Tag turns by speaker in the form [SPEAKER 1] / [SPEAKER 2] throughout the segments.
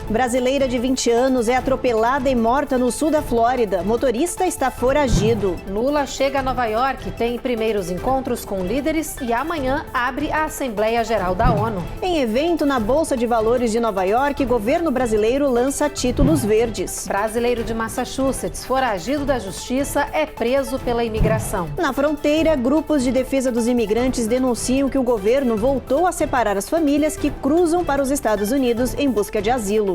[SPEAKER 1] Brasileira de 20 anos é atropelada e morta no sul da Flórida. Motorista está foragido.
[SPEAKER 2] Lula chega a Nova York, tem primeiros encontros com líderes e amanhã abre a Assembleia Geral da ONU.
[SPEAKER 1] Em evento na Bolsa de Valores de Nova York, governo brasileiro lança títulos verdes.
[SPEAKER 2] Brasileiro de Massachusetts, foragido da justiça, é preso pela imigração.
[SPEAKER 1] Na fronteira, grupos de defesa dos imigrantes denunciam que o governo voltou a separar as famílias que cruzam para os Estados Unidos em busca de asilo.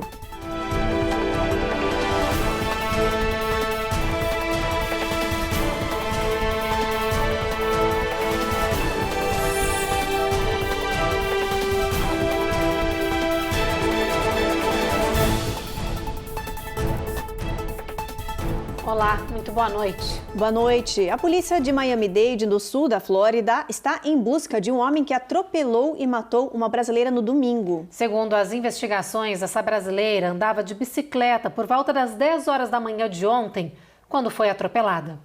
[SPEAKER 2] Olá, muito boa noite.
[SPEAKER 1] Boa noite. A polícia de Miami-Dade, no sul da Flórida, está em busca de um homem que atropelou e matou uma brasileira no domingo.
[SPEAKER 2] Segundo as investigações, essa brasileira andava de bicicleta por volta das 10 horas da manhã de ontem, quando foi atropelada.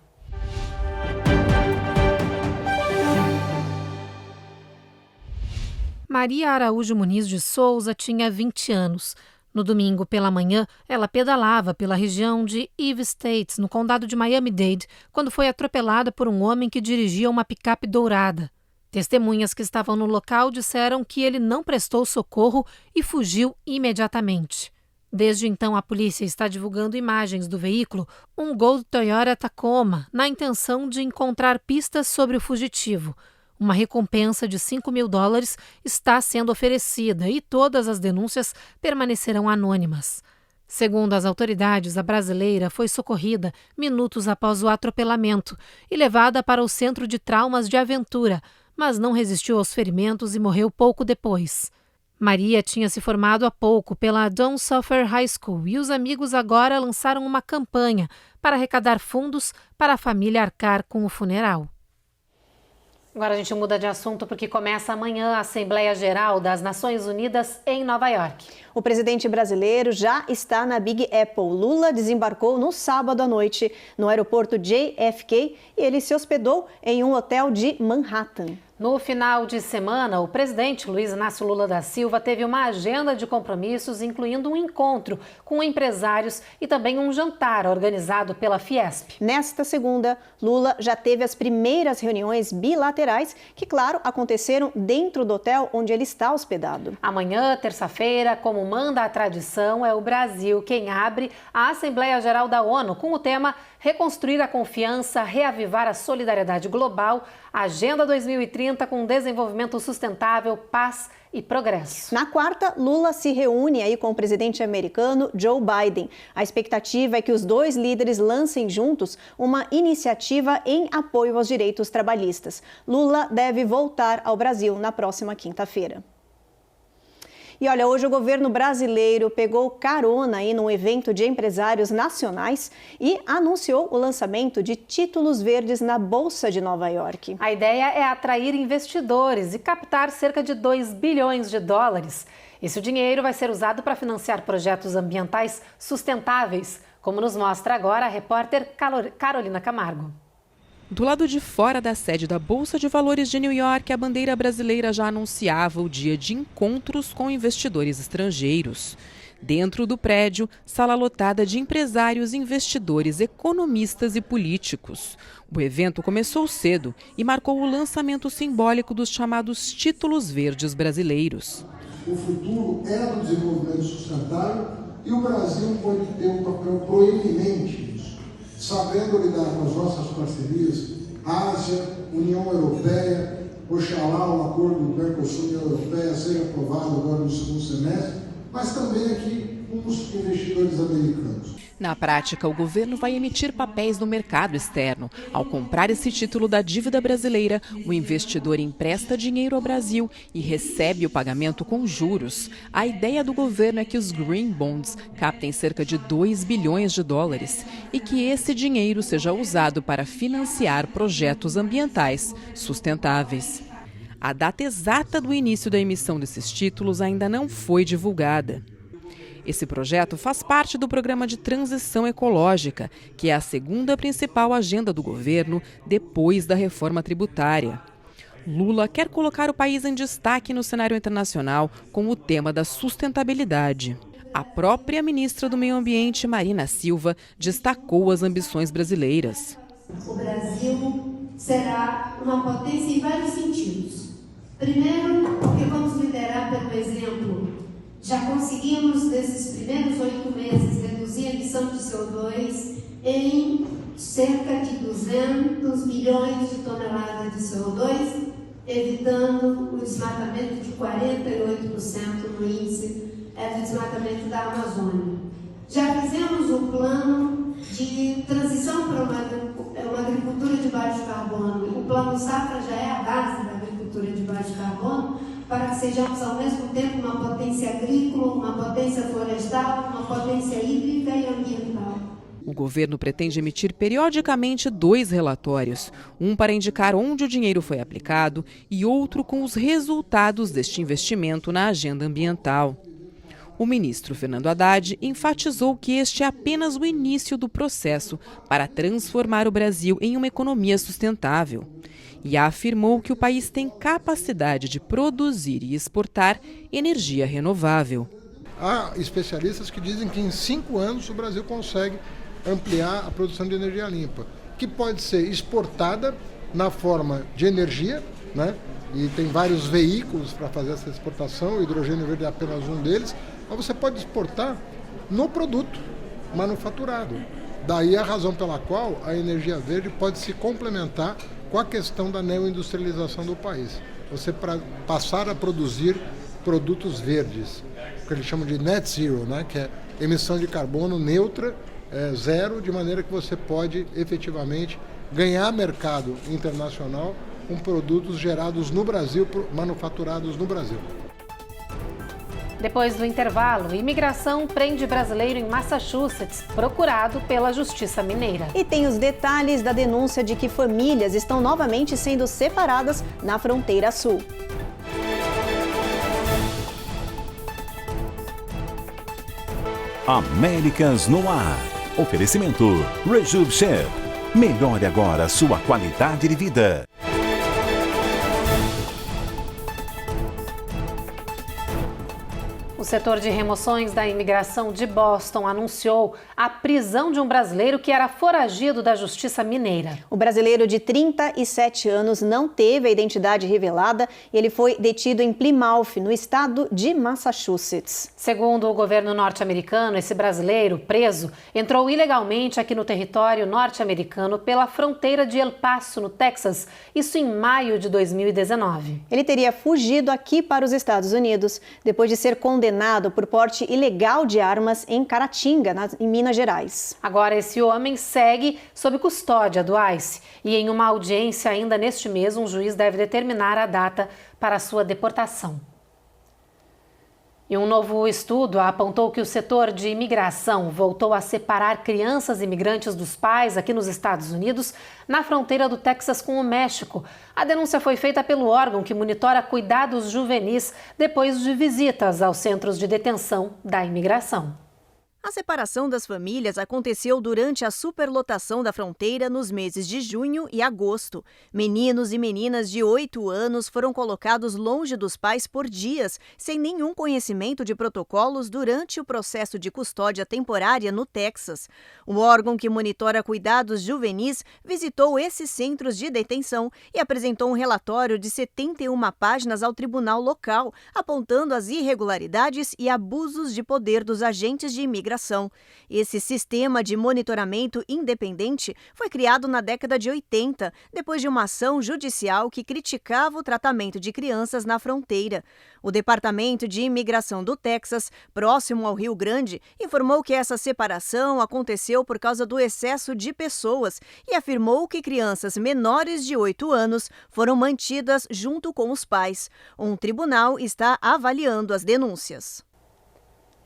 [SPEAKER 2] Maria Araújo Muniz de Souza tinha 20 anos. No domingo pela manhã, ela pedalava pela região de Eve Estates, no condado de Miami-Dade, quando foi atropelada por um homem que dirigia uma picape dourada. Testemunhas que estavam no local disseram que ele não prestou socorro e fugiu imediatamente. Desde então, a polícia está divulgando imagens do veículo, um Gol Toyota Tacoma, na intenção de encontrar pistas sobre o fugitivo. Uma recompensa de $5 mil está sendo oferecida e todas as denúncias permanecerão anônimas. Segundo as autoridades, a brasileira foi socorrida minutos após o atropelamento e levada para o Centro de Traumas de Aventura, mas não resistiu aos ferimentos e morreu pouco depois. Maria tinha se formado há pouco pela Don't Suffer High School e os amigos agora lançaram uma campanha para arrecadar fundos para a família arcar com o funeral. Agora a gente muda de assunto porque começa amanhã a Assembleia Geral das Nações Unidas em Nova York.
[SPEAKER 1] O presidente brasileiro já está na Big Apple. Lula desembarcou no sábado à noite no aeroporto JFK e ele se hospedou em um hotel de Manhattan.
[SPEAKER 2] No final de semana, o presidente Luiz Inácio Lula da Silva teve uma agenda de compromissos, incluindo um encontro com empresários e também um jantar organizado pela Fiesp.
[SPEAKER 1] Nesta segunda, Lula já teve as primeiras reuniões bilaterais que, claro, aconteceram dentro do hotel onde ele está hospedado.
[SPEAKER 2] Amanhã, terça-feira, como manda a tradição, é o Brasil quem abre a Assembleia Geral da ONU com o tema Reconstruir a Confiança, Reavivar a Solidariedade Global, Agenda 2030 com Desenvolvimento Sustentável, Paz e Progresso.
[SPEAKER 1] Na quarta, Lula se reúne aí com o presidente americano Joe Biden. A expectativa é que os dois líderes lancem juntos uma iniciativa em apoio aos direitos trabalhistas. Lula deve voltar ao Brasil na próxima quinta-feira. E olha, hoje o governo brasileiro pegou carona aí num evento de empresários nacionais e anunciou o lançamento de títulos verdes na Bolsa de Nova York.
[SPEAKER 2] A ideia é atrair investidores e captar cerca de $2 bilhões. Esse dinheiro vai ser usado para financiar projetos ambientais sustentáveis, como nos mostra agora a repórter Carolina Camargo.
[SPEAKER 3] Do lado de fora da sede da Bolsa de Valores de New York, a bandeira brasileira já anunciava o dia de encontros com investidores estrangeiros. Dentro do prédio, sala lotada de empresários, investidores, economistas e políticos. O evento começou cedo e marcou o lançamento simbólico dos chamados títulos verdes brasileiros.
[SPEAKER 4] O futuro é do desenvolvimento sustentável e o Brasil pode ter um papel proeminente nisso, sabendo lidar com as nossas parcerias, Ásia, União Europeia, oxalá o acordo do Mercosul e União Europeia seja aprovado agora no segundo semestre, mas também aqui com os investidores americanos.
[SPEAKER 3] Na prática, o governo vai emitir papéis no mercado externo. Ao comprar esse título da dívida brasileira, o investidor empresta dinheiro ao Brasil e recebe o pagamento com juros. A ideia do governo é que os Green Bonds captem cerca de $2 bilhões e que esse dinheiro seja usado para financiar projetos ambientais sustentáveis. A data exata do início da emissão desses títulos ainda não foi divulgada. Esse projeto faz parte do Programa de Transição Ecológica, que é a segunda principal agenda do governo depois da reforma tributária. Lula quer colocar o país em destaque no cenário internacional com o tema da sustentabilidade. A própria ministra do Meio Ambiente, Marina Silva, destacou as ambições brasileiras.
[SPEAKER 5] O Brasil será uma potência em vários sentidos. Primeiro, porque vamos liderar pelo exemplo. Já conseguimos, nesses primeiros 8 meses, reduzir a emissão de CO2 em cerca de 200 milhões de toneladas de CO2, evitando o desmatamento de 48% no índice de desmatamento da Amazônia. Já fizemos o plano de transição para uma agricultura de baixo carbono. O plano Safra já é a base da agricultura de baixo carbono, para que sejamos ao mesmo tempo uma potência agrícola, uma potência florestal, uma potência hídrica e ambiental.
[SPEAKER 3] O governo pretende emitir periodicamente 2 relatórios, um para indicar onde o dinheiro foi aplicado e outro com os resultados deste investimento na agenda ambiental. O ministro Fernando Haddad enfatizou que este é apenas o início do processo para transformar o Brasil em uma economia sustentável. E afirmou que o país tem capacidade de produzir e exportar energia renovável.
[SPEAKER 4] Há especialistas que dizem que em 5 anos o Brasil consegue ampliar a produção de energia limpa, que pode ser exportada na forma de energia, né? E tem vários veículos para fazer essa exportação, o hidrogênio verde é apenas um deles, mas você pode exportar no produto manufaturado. Daí a razão pela qual a energia verde pode se complementar com a questão da neoindustrialização do país. Você passar a produzir produtos verdes, o que eles chamam de net zero, né? Que é emissão de carbono neutra, zero, de maneira que você pode efetivamente ganhar mercado internacional com produtos gerados no Brasil, manufaturados no Brasil.
[SPEAKER 2] Depois do intervalo, imigração prende brasileiro em Massachusetts, procurado pela Justiça Mineira.
[SPEAKER 1] E tem os detalhes da denúncia de que famílias estão novamente sendo separadas na fronteira sul.
[SPEAKER 6] Américas no ar. Oferecimento Rejuve Chef. Melhore agora sua qualidade de vida.
[SPEAKER 2] O setor de remoções da imigração de Boston anunciou a prisão de um brasileiro que era foragido da Justiça Mineira.
[SPEAKER 1] O brasileiro de 37 anos não teve a identidade revelada e ele foi detido em Plymouth, no estado de Massachusetts.
[SPEAKER 2] Segundo o governo norte-americano, esse brasileiro preso entrou ilegalmente aqui no território norte-americano pela fronteira de El Paso, no Texas, isso em maio de 2019.
[SPEAKER 1] Ele teria fugido aqui para os Estados Unidos depois de ser condenado por porte ilegal de armas em Caratinga, em Minas Gerais.
[SPEAKER 2] Agora, esse homem segue sob custódia do ICE e em uma audiência ainda neste mês, um juiz deve determinar a data para a sua deportação. E um novo estudo apontou que o setor de imigração voltou a separar crianças imigrantes dos pais aqui nos Estados Unidos, na fronteira do Texas com o México. A denúncia foi feita pelo órgão que monitora cuidados juvenis depois de visitas aos centros de detenção da imigração.
[SPEAKER 1] A separação das famílias aconteceu durante a superlotação da fronteira nos meses de junho e agosto. Meninos e meninas de 8 anos foram colocados longe dos pais por dias, sem nenhum conhecimento de protocolos durante o processo de custódia temporária no Texas. O órgão que monitora cuidados juvenis visitou esses centros de detenção e apresentou um relatório de 71 páginas ao tribunal local, apontando as irregularidades e abusos de poder dos agentes de imigração. Esse sistema de monitoramento independente foi criado na década de 80, depois de uma ação judicial que criticava o tratamento de crianças na fronteira. O Departamento de Imigração do Texas, próximo ao Rio Grande, informou que essa separação aconteceu por causa do excesso de pessoas e afirmou que crianças menores de 8 anos foram mantidas junto com os pais. Um tribunal está avaliando as denúncias.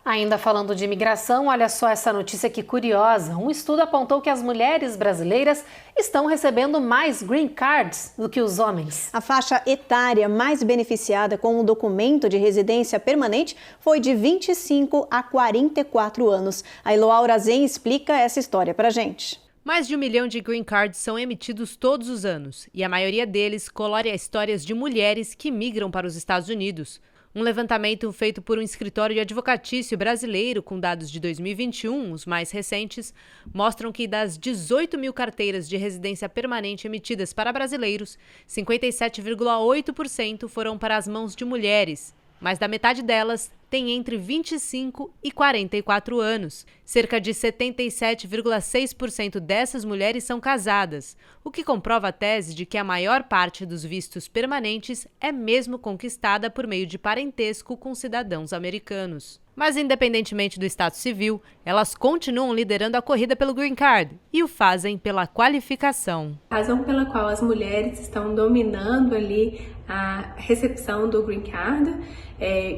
[SPEAKER 2] Ainda falando de imigração, olha só essa notícia que curiosa. Um estudo apontou que as mulheres brasileiras estão recebendo mais green cards do que os homens.
[SPEAKER 1] A faixa etária mais beneficiada com um documento de residência permanente foi de 25 a 44 anos. A Eloá Urazen explica essa história pra gente.
[SPEAKER 7] Mais de 1 milhão de green cards são emitidos todos os anos e a maioria deles coloria histórias de mulheres que migram para os Estados Unidos. Um levantamento feito por um escritório advocatício brasileiro com dados de 2021, os mais recentes, mostram que das 18 mil carteiras de residência permanente emitidas para brasileiros, 57,8% foram para as mãos de mulheres. Mais da metade delas tem entre 25 e 44 anos. Cerca de 77,6% dessas mulheres são casadas, o que comprova a tese de que a maior parte dos vistos permanentes é mesmo conquistada por meio de parentesco com cidadãos americanos. Mas, independentemente do status civil, elas continuam liderando a corrida pelo Green Card e o fazem pela qualificação.
[SPEAKER 8] A razão pela qual as mulheres estão dominando ali a recepção do Green Card,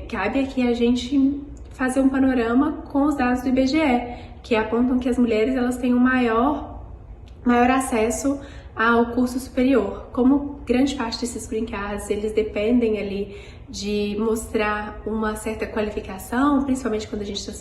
[SPEAKER 8] cabe aqui a gente fazer um panorama com os dados do IBGE, que apontam que as mulheres elas têm um maior acesso ao curso superior. Como grande parte desses Green Cards, eles dependem ali de mostrar uma certa qualificação, principalmente quando a gente está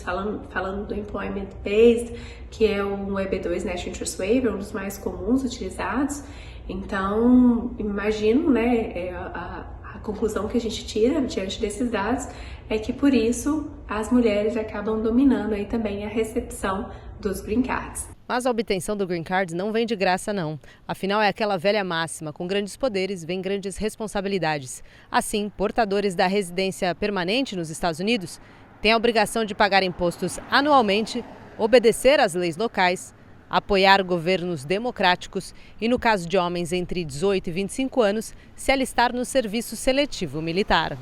[SPEAKER 8] falando do Employment Based, que é um EB2 National Interest Waiver, um dos mais comuns utilizados. Então, imagino, né, a conclusão que a gente tira diante desses dados é que, por isso, as mulheres acabam dominando aí também a recepção dos Green Cards.
[SPEAKER 7] Mas a obtenção do Green Card não vem de graça, não. Afinal, é aquela velha máxima, com grandes poderes vem grandes responsabilidades. Assim, portadores da residência permanente nos Estados Unidos têm a obrigação de pagar impostos anualmente, obedecer às leis locais, apoiar governos democráticos e, no caso de homens entre 18 e 25 anos, se alistar no serviço seletivo militar.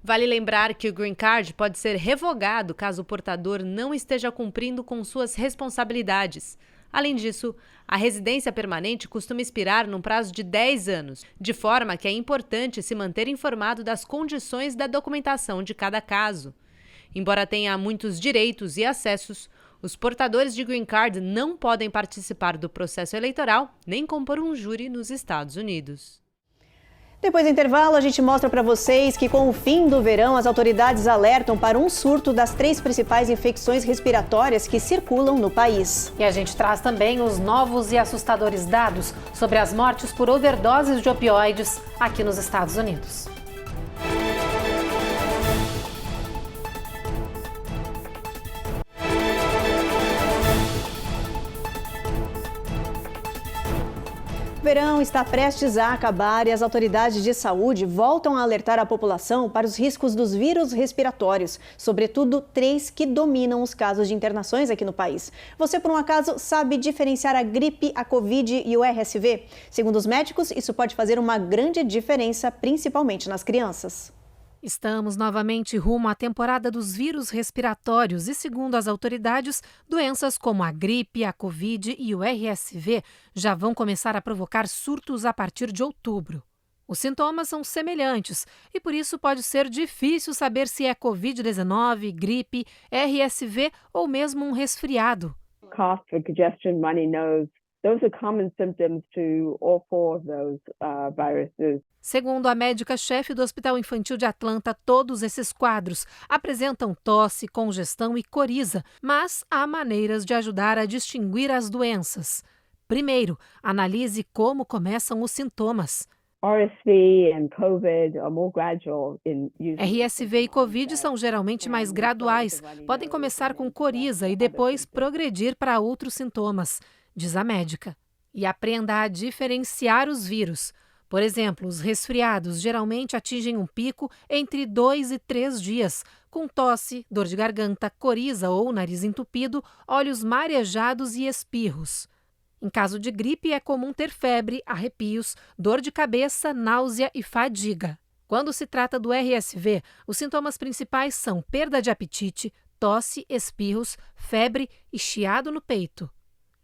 [SPEAKER 7] Vale lembrar que o Green Card pode ser revogado caso o portador não esteja cumprindo com suas responsabilidades. Além disso, a residência permanente costuma expirar num prazo de 10 anos, de forma que é importante se manter informado das condições da documentação de cada caso. Embora tenha muitos direitos e acessos, os portadores de Green Card não podem participar do processo eleitoral nem compor um júri nos Estados Unidos.
[SPEAKER 1] Depois do intervalo, a gente mostra para vocês que com o fim do verão, as autoridades alertam para um surto das 3 principais infecções respiratórias que circulam no país.
[SPEAKER 2] E a gente traz também os novos e assustadores dados sobre as mortes por overdoses de opioides aqui nos Estados Unidos.
[SPEAKER 1] O verão está prestes a acabar e as autoridades de saúde voltam a alertar a população para os riscos dos vírus respiratórios, sobretudo 3 que dominam os casos de internações aqui no país. Você, por um acaso, sabe diferenciar a gripe, a Covid e o RSV? Segundo os médicos, isso pode fazer uma grande diferença, principalmente nas crianças.
[SPEAKER 2] Estamos novamente rumo à temporada dos vírus respiratórios e, segundo as autoridades, doenças como a gripe, a Covid e o RSV já vão começar a provocar surtos a partir de outubro. Os sintomas são semelhantes e, por isso, pode ser difícil saber se é Covid-19, gripe, RSV ou mesmo um resfriado.
[SPEAKER 9] Cough, congestion, runny nose. Those are common symptoms to all 4 of those viruses.
[SPEAKER 2] Segundo a médica-chefe do Hospital Infantil de Atlanta, todos esses quadros apresentam tosse, congestão e coriza, mas há maneiras de ajudar a distinguir as doenças. Primeiro, analise como começam os sintomas.
[SPEAKER 9] RSV and COVID are more gradual in
[SPEAKER 2] RSV e Covid são geralmente mais graduais, podem começar com coriza e depois progredir para outros sintomas, diz a médica. E aprenda a diferenciar os vírus. Por exemplo, os resfriados geralmente atingem um pico entre 2 e 3 dias, com tosse, dor de garganta, coriza ou nariz entupido, olhos marejados e espirros. Em caso de gripe, é comum ter febre, arrepios, dor de cabeça, náusea e fadiga. Quando se trata do RSV, os sintomas principais são perda de apetite, tosse, espirros, febre e chiado no peito.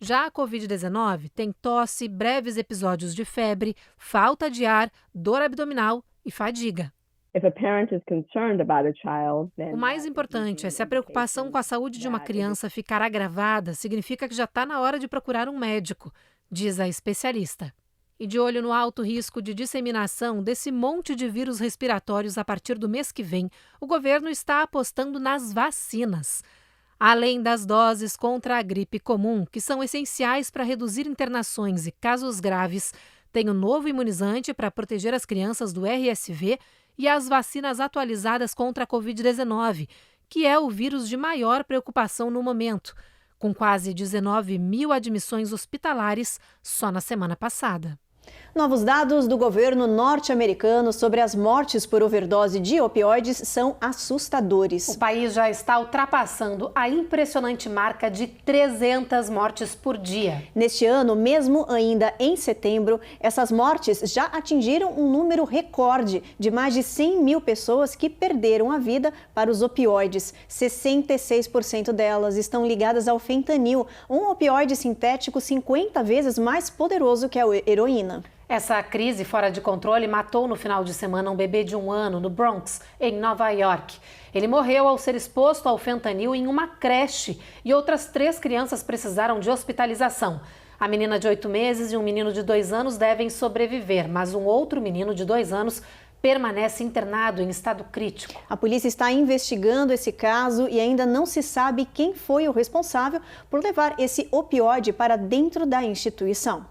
[SPEAKER 2] Já a Covid-19 tem tosse, breves episódios de febre, falta de ar, dor abdominal e fadiga. O mais importante é se a preocupação com a saúde de uma criança ficar agravada, significa que já está na hora de procurar um médico, diz a especialista. E de olho no alto risco de disseminação desse monte de vírus respiratórios a partir do mês que vem, o governo está apostando nas vacinas. Além das doses contra a gripe comum, que são essenciais para reduzir internações e casos graves, tem um novo imunizante para proteger as crianças do RSV e as vacinas atualizadas contra a Covid-19, que é o vírus de maior preocupação no momento, com quase 19 mil admissões hospitalares só na semana passada.
[SPEAKER 1] Novos dados do governo norte-americano sobre as mortes por overdose de opioides são assustadores.
[SPEAKER 2] O país já está ultrapassando a impressionante marca de 300 mortes por dia.
[SPEAKER 1] Neste ano, mesmo ainda em setembro, essas mortes já atingiram um número recorde de mais de 100 mil pessoas que perderam a vida para os opioides. 66% delas estão ligadas ao fentanil, um opioide sintético 50 vezes mais poderoso que a heroína.
[SPEAKER 2] Essa crise fora de controle matou no final de semana um bebê de 1 ano no Bronx, em Nova York. Ele morreu ao ser exposto ao fentanil em uma creche e outras 3 crianças precisaram de hospitalização. A menina de 8 meses e um menino de 2 anos devem sobreviver, mas um outro menino de 2 anos permanece internado em estado crítico.
[SPEAKER 1] A polícia está investigando esse caso e ainda não se sabe quem foi o responsável por levar esse opioide para dentro da instituição.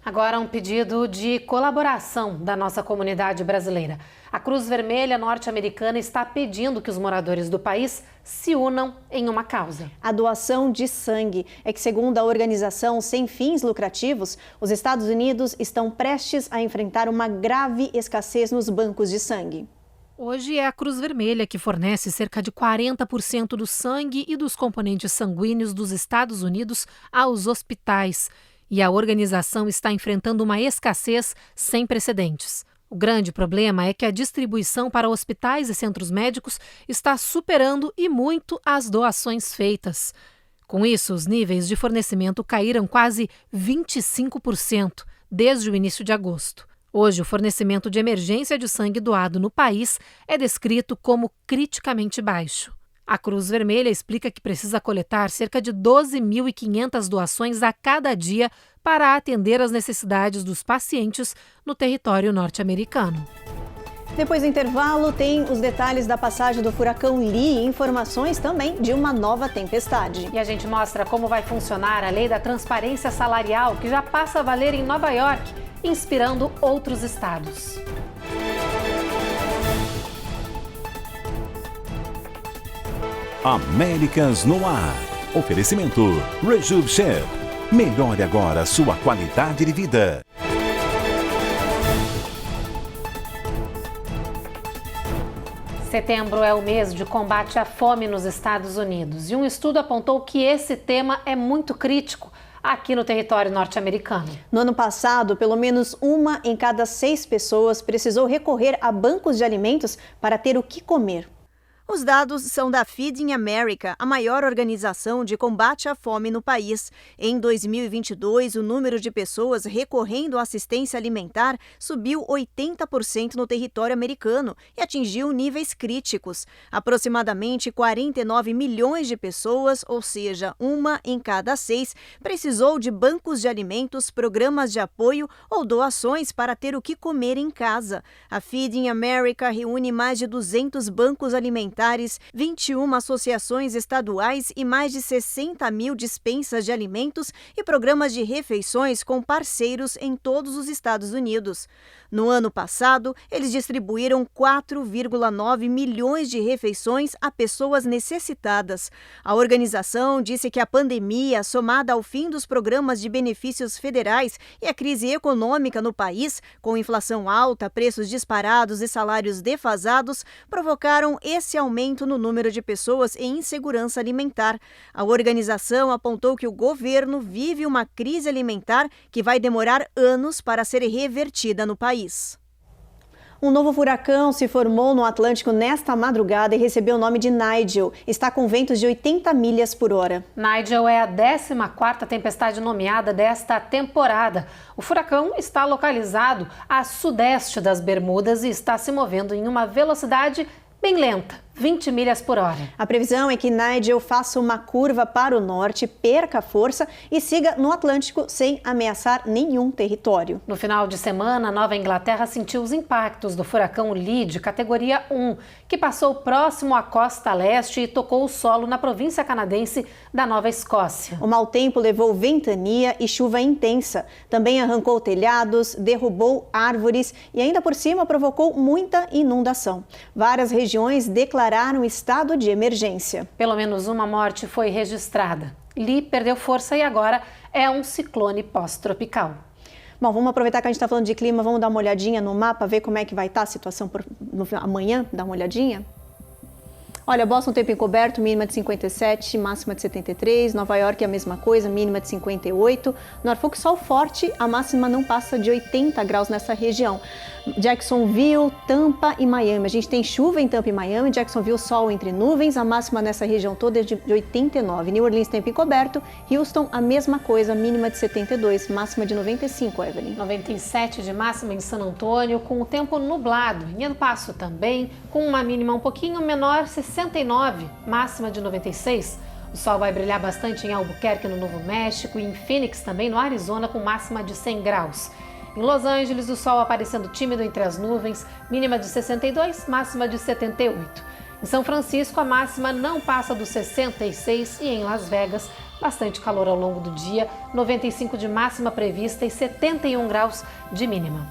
[SPEAKER 2] Agora um pedido de colaboração da nossa comunidade brasileira. A Cruz Vermelha norte-americana está pedindo que os moradores do país se unam em uma causa.
[SPEAKER 1] A doação de sangue é que, segundo a organização sem fins lucrativos, os Estados Unidos estão prestes a enfrentar uma grave escassez nos bancos de sangue.
[SPEAKER 2] Hoje é a Cruz Vermelha que fornece cerca de 40% do sangue e dos componentes sanguíneos dos Estados Unidos aos hospitais. E a organização está enfrentando uma escassez sem precedentes. O grande problema é que a distribuição para hospitais e centros médicos está superando e muito as doações feitas. Com isso, os níveis de fornecimento caíram quase 25% desde o início de agosto. Hoje, o fornecimento de emergência de sangue doado no país é descrito como criticamente baixo. A Cruz Vermelha explica que precisa coletar cerca de 12.500 doações a cada dia para atender às necessidades dos pacientes no território norte-americano.
[SPEAKER 1] Depois do intervalo, tem os detalhes da passagem do furacão Lee e informações também de uma nova tempestade.
[SPEAKER 2] E a gente mostra como vai funcionar a lei da transparência salarial, que já passa a valer em Nova York, inspirando outros estados.
[SPEAKER 6] Américas no ar. Oferecimento Rejub Chef. Melhore agora sua qualidade de vida.
[SPEAKER 2] Setembro é o mês de combate à fome nos Estados Unidos. E um estudo apontou que esse tema é muito crítico aqui no território norte-americano.
[SPEAKER 1] No ano passado, pelo menos 1 em cada 6 pessoas precisou recorrer a bancos de alimentos para ter o que comer. Os dados são da Feeding America, a maior organização de combate à fome no país. Em 2022, o número de pessoas recorrendo à assistência alimentar subiu 80% no território americano e atingiu níveis críticos. Aproximadamente 49 milhões de pessoas, ou seja, 1 em cada 6, precisou de bancos de alimentos, programas de apoio ou doações para ter o que comer em casa. A Feeding America reúne mais de 200 bancos alimentares, 21 associações estaduais e mais de 60 mil dispensas de alimentos e programas de refeições com parceiros em todos os Estados Unidos. No ano passado, eles distribuíram 4,9 milhões de refeições a pessoas necessitadas. A organização disse que a pandemia, somada ao fim dos programas de benefícios federais e a crise econômica no país, com inflação alta, preços disparados e salários defasados, provocaram esse aumento no número de pessoas em insegurança alimentar. A organização apontou que o governo vive uma crise alimentar que vai demorar anos para ser revertida no país. Um novo furacão se formou no Atlântico nesta madrugada e recebeu o nome de Nigel. Está com ventos de 80 milhas por hora.
[SPEAKER 2] Nigel é a 14ª tempestade nomeada desta temporada. O furacão está localizado a sudeste das Bermudas e está se movendo em uma velocidade bem lenta, 20 milhas por hora.
[SPEAKER 1] A previsão é que Nigel faça uma curva para o norte, perca força e siga no Atlântico sem ameaçar nenhum território.
[SPEAKER 2] No final de semana, a Nova Inglaterra sentiu os impactos do furacão Lee de categoria 1, que passou próximo à costa leste e tocou o solo na província canadense da Nova Escócia.
[SPEAKER 1] O mau tempo levou ventania e chuva intensa. Também arrancou telhados, derrubou árvores e ainda por cima provocou muita inundação. Várias regiões declararam estado de emergência.
[SPEAKER 2] Pelo menos uma morte foi registrada. Lee perdeu força e agora é um ciclone pós-tropical.
[SPEAKER 1] Bom, vamos aproveitar que a gente está falando de clima, vamos dar uma olhadinha no mapa, ver como é que vai estar a situação amanhã, dar uma olhadinha? Olha, Boston tempo encoberto, mínima de 57, máxima de 73. Nova York é a mesma coisa, mínima de 58. Norfolk, sol forte, a máxima não passa de 80 graus nessa região. Jacksonville, Tampa e Miami. A gente tem chuva em Tampa e Miami, Jacksonville, sol entre nuvens, a máxima nessa região toda é de 89. New Orleans, tempo encoberto. Houston, a mesma coisa, mínima de 72, máxima de 95, Evelyn.
[SPEAKER 2] 97 de máxima em San Antônio, com o tempo nublado. Em El Paso também, com uma mínima um pouquinho menor, 69, máxima de 96. O sol vai brilhar bastante em Albuquerque, no Novo México, e em Phoenix, também no Arizona, com máxima de 100 graus. Em Los Angeles, o sol aparecendo tímido entre as nuvens, mínima de 62, máxima de 78. Em São Francisco, a máxima não passa dos 66 e em Las Vegas, bastante calor ao longo do dia, 95 de máxima prevista e 71 graus de mínima.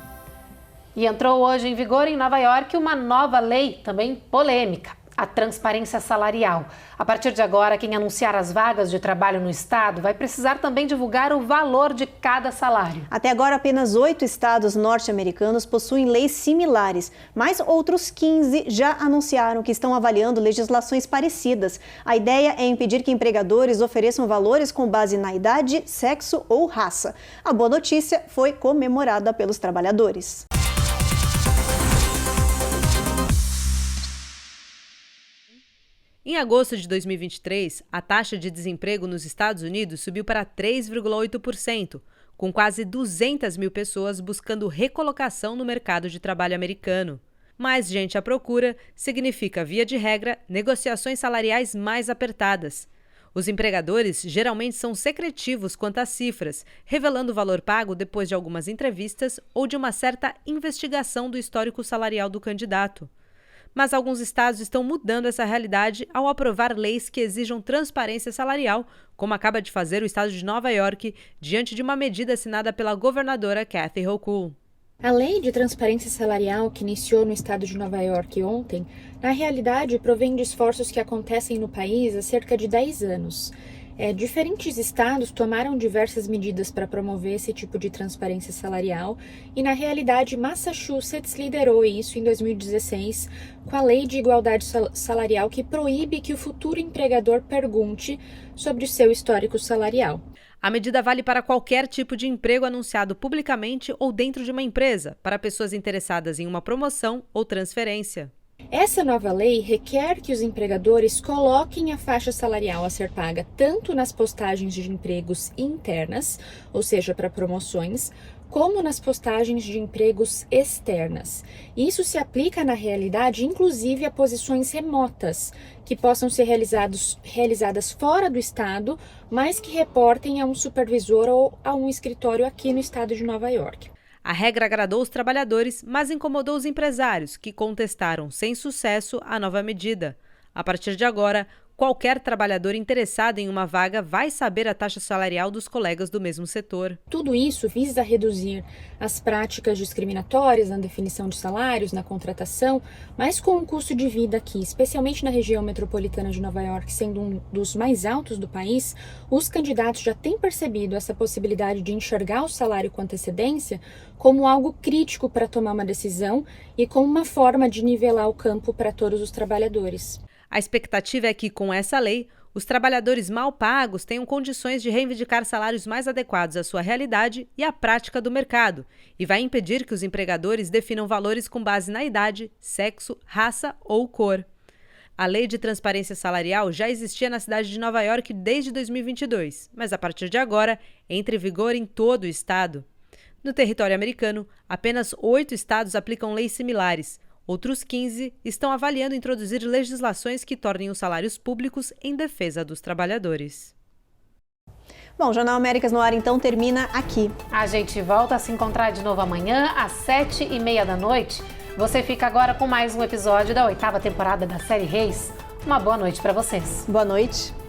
[SPEAKER 2] E entrou hoje em vigor em Nova York uma nova lei, também polêmica, a transparência salarial. A partir de agora, quem anunciar as vagas de trabalho no estado vai precisar também divulgar o valor de cada salário.
[SPEAKER 1] Até agora, apenas 8 estados norte-americanos possuem leis similares, mas outros 15 já anunciaram que estão avaliando legislações parecidas. A ideia é impedir que empregadores ofereçam valores com base na idade, sexo ou raça. A boa notícia foi comemorada pelos trabalhadores.
[SPEAKER 7] Em agosto de 2023, a taxa de desemprego nos Estados Unidos subiu para 3,8%, com quase 200 mil pessoas buscando recolocação no mercado de trabalho americano. Mais gente à procura significa, via de regra, negociações salariais mais apertadas. Os empregadores geralmente são secretivos quanto às cifras, revelando o valor pago depois de algumas entrevistas ou de uma certa investigação do histórico salarial do candidato. Mas alguns estados estão mudando essa realidade ao aprovar leis que exijam transparência salarial, como acaba de fazer o estado de Nova York, diante de uma medida assinada pela governadora Kathy Hochul.
[SPEAKER 10] A lei de transparência salarial que iniciou no estado de Nova York ontem, na realidade provém de esforços que acontecem no país há cerca de 10 anos. Diferentes estados tomaram diversas medidas para promover esse tipo de transparência salarial e, na realidade, Massachusetts liderou isso em 2016 com a Lei de Igualdade Salarial que proíbe que o futuro empregador pergunte sobre o seu histórico salarial.
[SPEAKER 7] A medida vale para qualquer tipo de emprego anunciado publicamente ou dentro de uma empresa, para pessoas interessadas em uma promoção ou transferência.
[SPEAKER 10] Essa nova lei requer que os empregadores coloquem a faixa salarial a ser paga tanto nas postagens de empregos internas, ou seja, para promoções, como nas postagens de empregos externas. Isso se aplica na realidade, inclusive a posições remotas, que possam ser realizadas fora do estado, mas que reportem a um supervisor ou a um escritório aqui no estado de Nova York.
[SPEAKER 7] A regra agradou os trabalhadores, mas incomodou os empresários, que contestaram sem sucesso a nova medida. A partir de agora, qualquer trabalhador interessado em uma vaga vai saber a taxa salarial dos colegas do mesmo setor.
[SPEAKER 10] Tudo isso visa reduzir as práticas discriminatórias na definição de salários, na contratação, mas com o custo de vida aqui, especialmente na região metropolitana de Nova York, sendo um dos mais altos do país, os candidatos já têm percebido essa possibilidade de enxergar o salário com antecedência como algo crítico para tomar uma decisão e como uma forma de nivelar o campo para todos os trabalhadores.
[SPEAKER 7] A expectativa é que, com essa lei, os trabalhadores mal pagos tenham condições de reivindicar salários mais adequados à sua realidade e à prática do mercado, e vai impedir que os empregadores definam valores com base na idade, sexo, raça ou cor. A lei de transparência salarial já existia na cidade de Nova York desde 2022, mas a partir de agora entra em vigor em todo o estado. No território americano, apenas 8 estados aplicam leis similares. Outros 15 estão avaliando introduzir legislações que tornem os salários públicos em defesa dos trabalhadores.
[SPEAKER 1] Bom, o Jornal Américas no Ar, então, termina aqui.
[SPEAKER 2] A gente volta a se encontrar de novo amanhã, às 7h30 da noite. Você fica agora com mais um episódio da 8ª temporada da série Reis. Uma boa noite para vocês.
[SPEAKER 1] Boa noite.